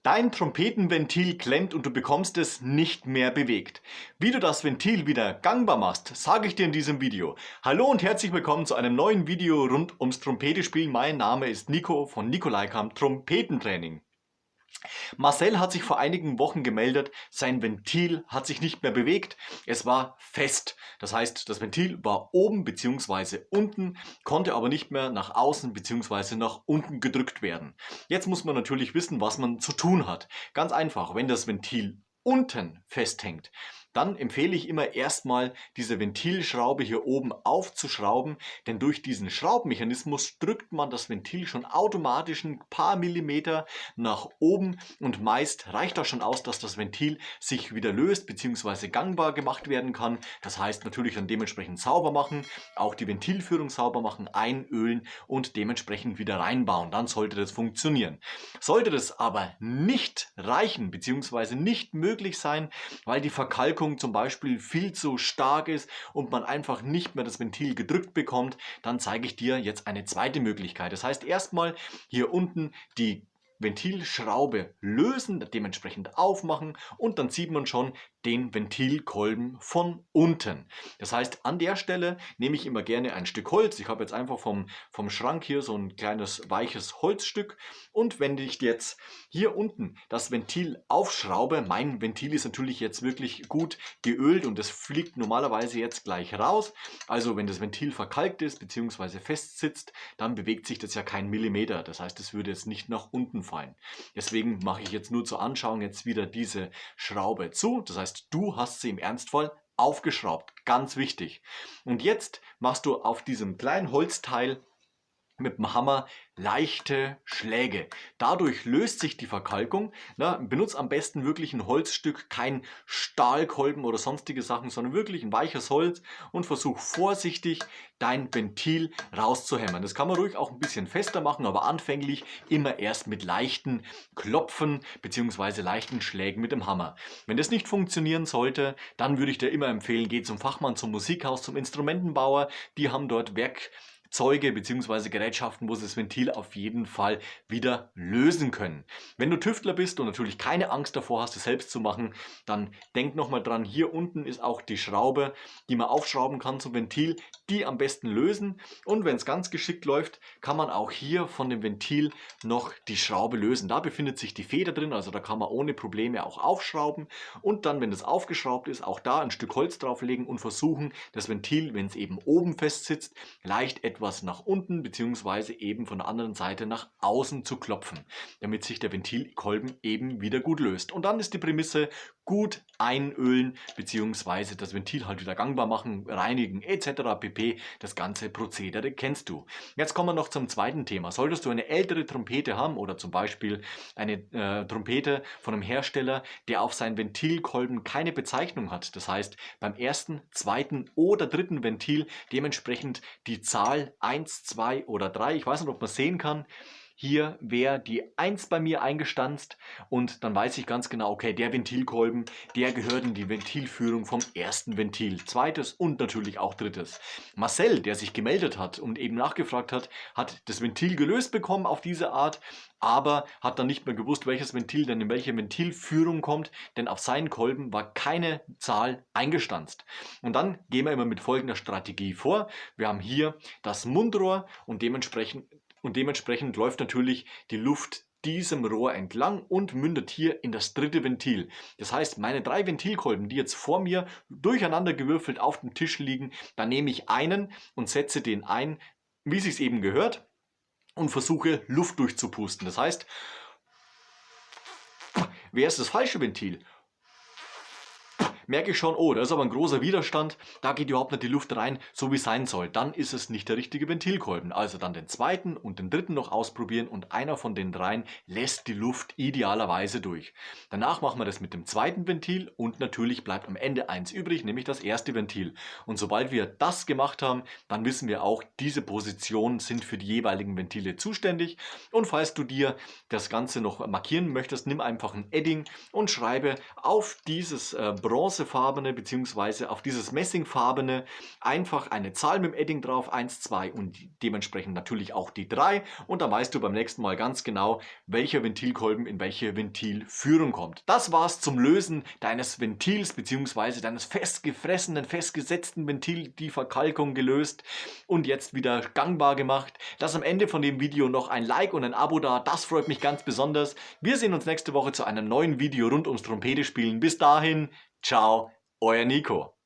Dein Trompetenventil klemmt und du bekommst es nicht mehr bewegt. Wie du das Ventil wieder gangbar machst, sage ich dir in diesem Video. Hallo und herzlich willkommen zu einem neuen Video rund ums Trompetespielen. Mein Name ist Nico von Nikolaikamp Trompetentraining. Marcel hat sich vor einigen Wochen gemeldet, sein Ventil hat sich nicht mehr bewegt, es war fest. Das heißt, das Ventil war oben bzw. unten, konnte aber nicht mehr nach außen bzw. nach unten gedrückt werden. Jetzt muss man natürlich wissen, was man zu tun hat. Ganz einfach, wenn das Ventil unten festhängt, dann empfehle ich immer erstmal diese Ventilschraube hier oben aufzuschrauben, denn durch diesen Schraubmechanismus drückt man das Ventil schon automatisch ein paar Millimeter nach oben und meist reicht das schon aus, dass das Ventil sich wieder löst bzw. gangbar gemacht werden kann. Das heißt natürlich dann dementsprechend sauber machen, auch die Ventilführung sauber machen, einölen und dementsprechend wieder reinbauen. Dann sollte das funktionieren. Sollte das aber nicht reichen bzw. nicht möglich sein, weil die Verkalkung zum Beispiel viel zu stark ist und man einfach nicht mehr das Ventil gedrückt bekommt, dann zeige ich dir jetzt eine zweite Möglichkeit. Das heißt erstmal hier unten die Ventilschraube lösen, dementsprechend aufmachen und dann sieht man schon den Ventilkolben von unten. Das heißt, an der Stelle nehme ich immer gerne ein Stück Holz. Ich habe jetzt einfach vom Schrank hier so ein kleines weiches Holzstück und wenn ich jetzt hier unten das Ventil aufschraube, mein Ventil ist natürlich jetzt wirklich gut geölt und es fliegt normalerweise jetzt gleich raus. Also wenn das Ventil verkalkt ist bzw. fest sitzt, dann bewegt sich das ja kein Millimeter. Das heißt, es würde jetzt nicht nach unten fallen. Deswegen mache ich jetzt nur zur Anschauung jetzt wieder diese Schraube zu. Das heißt, du hast sie im Ernstfall aufgeschraubt. Ganz wichtig. Und jetzt machst du auf diesem kleinen Holzteil mit dem Hammer leichte Schläge. Dadurch löst sich die Verkalkung. Benutzt am besten wirklich ein Holzstück, kein Stahlkolben oder sonstige Sachen, sondern wirklich ein weiches Holz und versuch vorsichtig dein Ventil rauszuhämmern. Das kann man ruhig auch ein bisschen fester machen, aber anfänglich immer erst mit leichten Klopfen bzw. leichten Schlägen mit dem Hammer. Wenn das nicht funktionieren sollte, dann würde ich dir immer empfehlen, geh zum Fachmann, zum Musikhaus, zum Instrumentenbauer. Die haben dort Werkzeuge bzw. Gerätschaften, wo sie das Ventil auf jeden Fall wieder lösen können. Wenn du Tüftler bist und natürlich keine Angst davor hast, es selbst zu machen, dann denk nochmal dran, hier unten ist auch die Schraube, die man aufschrauben kann zum Ventil, die am besten lösen. Und wenn es ganz geschickt läuft, kann man auch hier von dem Ventil noch die Schraube lösen. Da befindet sich die Feder drin, also da kann man ohne Probleme auch aufschrauben. Und dann, wenn es aufgeschraubt ist, auch da ein Stück Holz drauflegen und versuchen, das Ventil, wenn es eben oben fest sitzt, leicht etwas nach unten bzw. eben von der anderen Seite nach außen zu klopfen, damit sich der Ventilkolben eben wieder gut löst. Und dann ist die Prämisse, gut einölen bzw. das Ventil halt wieder gangbar machen, reinigen etc. pp. Das ganze Prozedere kennst du. Jetzt kommen wir noch zum zweiten Thema. Solltest du eine ältere Trompete haben oder zum Beispiel eine Trompete von einem Hersteller, der auf seinen Ventilkolben keine Bezeichnung hat, das heißt beim ersten, zweiten oder dritten Ventil dementsprechend die Zahl 1, 2 oder 3, ich weiß nicht, ob man sehen kann, hier wäre die 1 bei mir eingestanzt und dann weiß ich ganz genau, okay, der Ventilkolben, der gehört in die Ventilführung vom ersten Ventil, zweites und natürlich auch drittes. Marcel, der sich gemeldet hat und eben nachgefragt hat, hat das Ventil gelöst bekommen auf diese Art, aber hat dann nicht mehr gewusst, welches Ventil denn in welche Ventilführung kommt, denn auf seinen Kolben war keine Zahl eingestanzt. Und dann gehen wir immer mit folgender Strategie vor. Wir haben hier das Mundrohr und dementsprechend läuft natürlich die Luft diesem Rohr entlang und mündet hier in das dritte Ventil. Das heißt, meine 3 Ventilkolben, die jetzt vor mir durcheinander gewürfelt auf dem Tisch liegen, da nehme ich einen und setze den ein, wie es sich eben gehört, und versuche Luft durchzupusten. Das heißt, wer ist das falsche Ventil? Merke ich schon, oh, da ist aber ein großer Widerstand, da geht überhaupt nicht die Luft rein, so wie es sein soll. Dann ist es nicht der richtige Ventilkolben. Also dann den zweiten und den dritten noch ausprobieren und einer von den dreien lässt die Luft idealerweise durch. Danach machen wir das mit dem zweiten Ventil und natürlich bleibt am Ende eins übrig, nämlich das erste Ventil. Und sobald wir das gemacht haben, dann wissen wir auch, diese Positionen sind für die jeweiligen Ventile zuständig. Und falls du dir das Ganze noch markieren möchtest, nimm einfach ein Edding und schreibe auf dieses Bronze bronzefarbene bzw. auf dieses messingfarbene einfach eine Zahl mit dem Edding drauf, 1, 2 und dementsprechend natürlich auch die 3 und dann weißt du beim nächsten Mal ganz genau, welcher Ventilkolben in welche Ventilführung kommt. Das war's zum Lösen deines Ventils bzw. deines festgefressenen, festgesetzten Ventil, die Verkalkung gelöst und jetzt wieder gangbar gemacht. Lass am Ende von dem Video noch ein Like und ein Abo da, das freut mich ganz besonders. Wir sehen uns nächste Woche zu einem neuen Video rund ums Trompetespielen. Bis dahin, ciao, euer Nico.